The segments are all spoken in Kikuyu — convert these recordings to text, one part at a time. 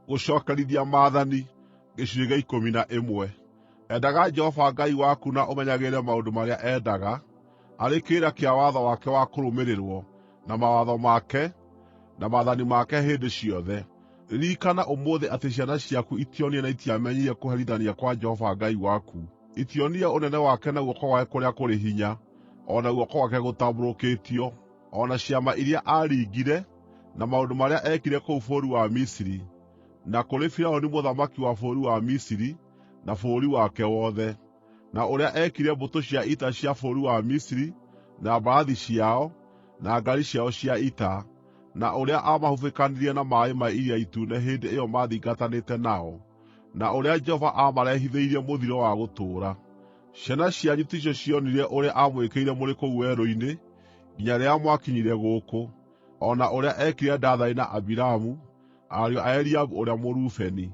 Gucokerithia Mathani, gĩcunjĩ gĩa 11. Endaga Jehova Ngai waku na ũmenyagĩrĩre maũndũ marĩa endaga, arĩ kĩrĩra kĩa watho wake wa kũrũmĩrĩrwo, na mawatho make, na maathani make hĩndĩ ciothe. Ririkana ũmũthĩ atĩ ciana ciaku itionire na itiamenyire kũherithania kwa Jehova Ngai waku. Itionire ũnene wake na guoko gwake kũrĩa kũrĩ hinya, o na guoko gwake gũtambũrũkĩtio, o na ciama iria aaringire, na maũndũ marĩa ekire kũu bũrũri wa Misiri, na kũrĩ Firaũni mũthamaki wa bũrũri wa Misiri, na bũrũri wake wothe, na ũrĩa ekire mbũtũ cia ita cia bũrũri wa Misiri, na mbarathi ciao, na ngaari ciao cia ita, na ũrĩa aamahubĩkanirie na maaĩ ma Iria Itune hĩndĩ ĩyo maathingatanĩte nao, na ũrĩa Jehova aamarehithĩirie mũthiro wa gũtũũra. Ciana cianyu ticio cionire ũrĩa aamwĩkĩire mũrĩ kũu werũ-inĩ, nginya rĩrĩa mwakinyire gũkũ, o na ũrĩa ekire Dathani na Abiramu, ariũ a Eliabu ũrĩa Mũrubeni,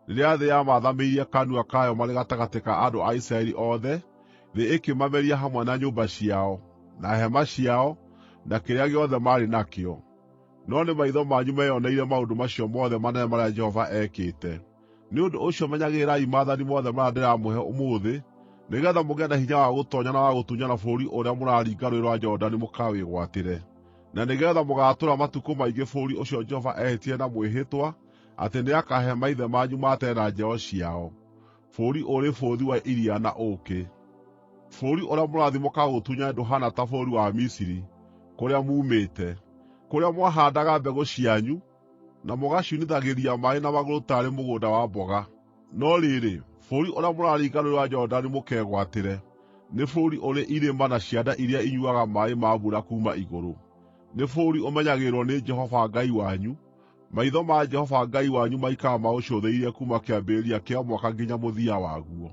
rĩrĩa thĩ yamathamĩirie kanua kayo marĩ gatagatĩ ka andũ a Isiraeli othe, thĩ ĩkĩmameria hamwe na nyũmba ciao, na hema ciao, na kĩrĩa gĩothe maarĩ nakĩo. No nĩ maitho manyu meyoneire maũndũ macio mothe manene marĩa Jehova ekĩte. Nĩ ũndũ ũcio menyagĩrĩrai maathani mothe marĩa ndĩramũhe ũmũthĩ, nĩgeetha mũgĩe na hinya wa gũtoonya na wa gũtunyana bũrũri ũrĩa mũraringa Rũũĩ rwa Jorodani mũkawĩgwatĩre, na nĩgeetha mũgaatũũra matukũ maingĩ bũrũri ũcio Jehova ehĩtire na mwĩhĩtwa atĩ nĩakahe maithe manyu ma tene na njiaro ciao, bũrũri ũrĩ bũthi wa iria na ũũkĩ. Bũrũri ũrĩa mũrathiĩ mũkaũtunyane ndũhaana ta bũrũri wa Misiri, kũrĩa muumĩte, kũrĩa mwahaandaga mbegũ cianyu, na mũgaciunithagĩria maaĩ na magũrũ taarĩ mũgũnda wa mboga. No rĩrĩ, bũrũri ũrĩa mũraringa Rũũĩ rwa Jorodani mũkegwatĩre, nĩ bũrũri ũrĩ irĩma na cianda iria inyuaga maaĩ ma mbura kuuma igũrũ. Nĩ bũrũri ũmenyagĩrĩrwo nĩ Jehova Ngai wanyu. Maitho ma Jehova Ngai wanyu maikaraga maũcũthĩrĩirie kuuma kĩambĩrĩria kĩa mwaka nginya mũthia waguo.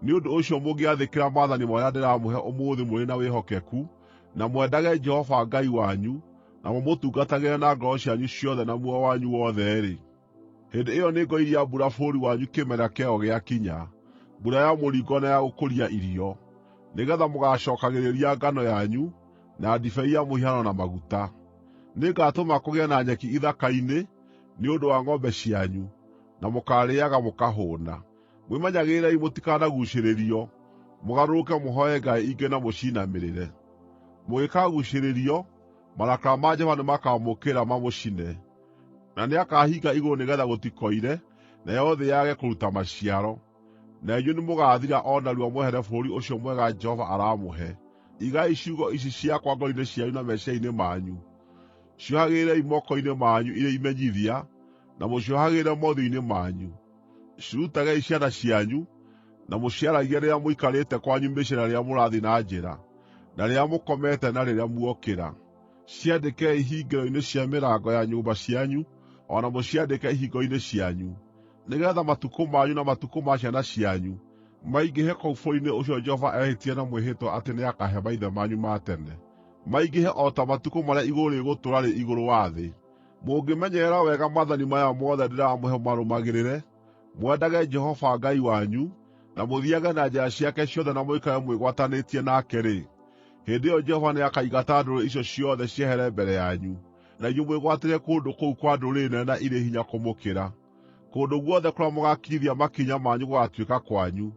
Nĩ ũndũ ũcio mũngĩathĩkĩra maathani marĩa ndĩramũhe ũmũthĩ mũrĩ na wĩhokeku, na mwendage Jehova Ngai wanyu, na mũmũtungatagĩre na ngoro cianyu ciothe na muoyo wanyu wothe-rĩ, hĩndĩ ĩyo nĩngoiria mbura bũrũri wanyu kĩmera kĩayo gĩakinya, mbura ya mũringo na ya gũkũria irio, nĩgeetha mũgacookagĩrĩria ngano yanyu, na ndibei ya mũhihano na maguta. Nĩngatũma kũgĩe na nyeki ithaka-inĩ nĩ ũndũ wa ng'ombe cianyu, na mũkaarĩĩaga mũkahũũna. Mwĩmenyagĩrĩrei mũtikanaguucĩrĩrio, mũgarũrũke mũhooe ngai ingĩ na mũciinamĩrĩre. Mũngĩkaguucĩrĩrio, marakara ma Jehova nĩmakamũũkĩrĩra mamũcine, na nĩakahinga igũrũ nĩgeetha gũtikoire, nayo thĩ yage kũruta maciaro, na inyuĩ nĩmũgathira o narua mwehere bũrũri ũcio mwega Jehova aramũhe. Igai ciugo ici ciakwa ngoro-inĩ cianyu na meciiria-inĩ manyu, ciohagĩrĩrei moko-inĩ manyu irĩ imenyithia, na mũciohagĩrĩre mothiũ-inĩ manyu. Cirutagei ciana cianyu, na mũciaragie rĩrĩa mũikarĩte kwanyu mĩciĩ na rĩrĩa mũrathiĩ na njĩra, na rĩrĩa mũkomete na rĩrĩa muokĩra. Ciandĩkei hingĩro-inĩ cia mĩrango ya nyũmba cianyu, o na mũciandĩke ihingo-inĩ cianyu, nĩgeetha matukũ manyu na matukũ ma ciana cianyu maingĩhe kũu bũrũri-inĩ ũcio Jehova ehĩtire na mwĩhĩtwa atĩ nĩakahe maithe manyu ma tene, maingĩhe o ta matukũ marĩa igũrũ rĩgũtũũra rĩ igũrũ wa thĩ. Mũngĩmenyerera wega maathani maya mothe ndĩramũhe marũmagĩrĩre, mwendage Jehova Ngai wanyu, na mũthiage na njĩra ciake ciothe na mũikare mwĩgwatanĩtie nake-rĩ, hĩndĩ ĩyo Jehova nĩakaingata ndũrĩrĩ icio ciothe ciehere mbere yanyu, na inyuĩ mwĩgwatĩre kũndũ kũu kwa ndũrĩrĩ nene na irĩ hinya kũmũkĩra. Kũndũ guothe kũrĩa mũgakinyithia makinya manyu gũgatuĩka kwanyu.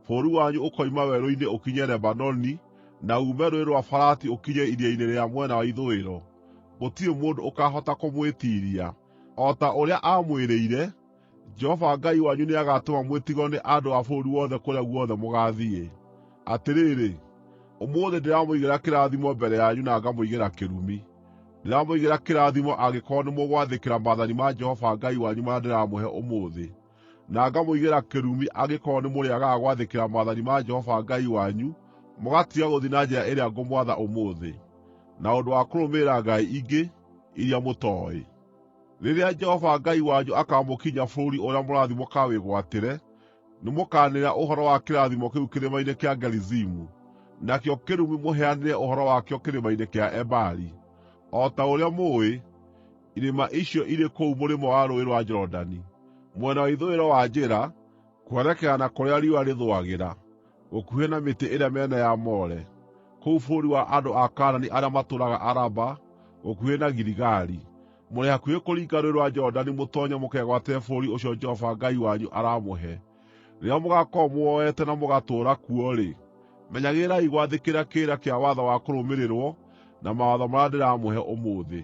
Bũrũri wanyu ũkoima werũ-inĩ ũkinye Lebanoni, na uume Rũũĩ rwa Farati ũkinye iria-inĩ rĩa mwena wa ithũĩro. Gũtirĩ mũndũ ũkaahota kũmwĩtiiria. O ta ũrĩa aamwĩrĩire, Jehova Ngai wanyu nĩagatũma mwĩtigĩrwo nĩ andũ a bũrũri wothe kũrĩa guothe mũgaathiĩ. Atĩrĩrĩ, ũmũthĩ ndĩramũigĩra kĩrathimo mbere yanyu na ngamũigĩra kĩrumi. Ndĩramũigĩra kĩrathimo angĩkorwo nĩmũgwathĩkĩra maathani ma Jehova Ngai wanyu marĩa ndĩramũhe ũmũthĩ, na ngamũigĩra kĩrumi angĩkorwo nĩmũrĩagaga gwathĩkĩra maathani ma Jehova Ngai wanyu, mũgatiga gũthiĩ na njĩra ĩrĩa ngũmwatha ũmũthĩ, na ũndũ wa kũrũmĩrĩra ngai ingĩ iria mũtooĩ. Rĩrĩa Jehova Ngai wanyu akaamũkinyia bũrũri ũrĩa mũrathiĩ mũkawĩgwatĩre, nĩmũkanĩrĩra ũhoro wa kĩrathimo kĩu kĩrĩma-inĩ kĩa Gerizimu, nakĩo kĩrumi mũheanĩre ũhoro wakĩo kĩrĩma-inĩ kĩa Ebali. O ta ũrĩa mũũĩ, irĩma icio irĩ kũu mũrĩmo wa Rũũĩ rwa Jorodani, mwena wa ithũĩro wa njĩra, kwerekera na kũrĩa riũa rĩthũagĩra, gũkuhĩ na mĩtĩ ĩrĩa mĩnene ya More, kũu bũrũri wa andũ a Kaanani arĩa matũũraga Araba, gũkuhĩ na Giligali. mũrĩ hakuhĩ kũringa Rũũĩ rwa Jorodani mũtoonye mũkegwatĩre bũrũri ũcio Jehova Ngai wanyu aramũhe. Rĩrĩa mũgaakorwo muoete na mũgatũũra kuo-rĩ, menyagĩrĩrai gwathĩkĩra kĩrĩra kĩa watho wa kũrũmĩrĩrwo na mawatho marĩa ndĩramũhe ũmũthĩ.